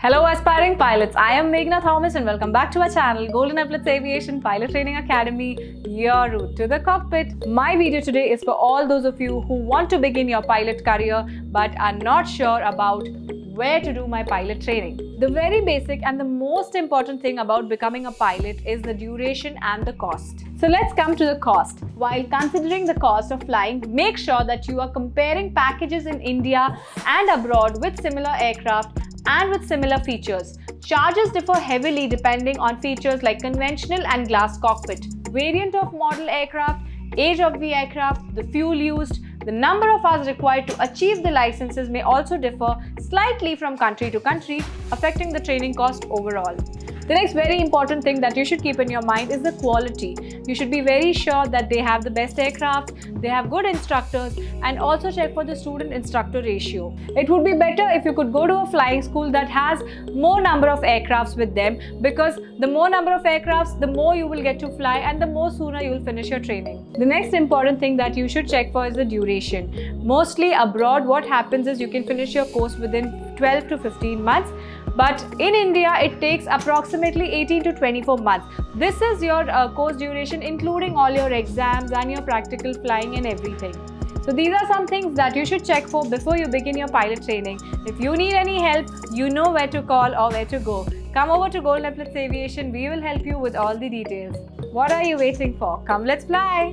Hello aspiring pilots, I am Meghna Thomas and welcome back to our channel Golden Epaulettes Aviation Pilot Training Academy, your route to the cockpit. My video today is for all those of you who want to begin your pilot career but are not sure about where to do my pilot training. The very basic and the most important thing about becoming a pilot is the duration and the cost. So let's come to the cost. While considering the cost of flying, make sure that you are comparing packages in India and abroad with similar aircraft and with similar features. Charges differ heavily depending on features like conventional and glass cockpit, variant of model aircraft, age of the aircraft, the fuel used, the number of hours required to achieve the licenses may also differ slightly from country to country, affecting the training cost overall. The next very important thing that you should keep in your mind is the quality. You should be very sure that they have the best aircraft, they have good instructors, and also check for the student-instructor ratio. It would be better if you could go to a flying school that has more number of aircrafts with them, because the more number of aircrafts, the more you will get to fly and the more sooner you will finish your training. The next important thing that you should check for is the duration. Mostly abroad, what happens is you can finish your course within 12 to 15 months. But in India, it takes approximately 18 to 24 months. This is your course duration, including all your exams and your practical flying and everything. So these are some things that you should check for before you begin your pilot training. If you need any help, you know where to call or where to go. Come over to Golden Epaulettes Aviation. We will help you with all the details. What are you waiting for? Come, let's fly!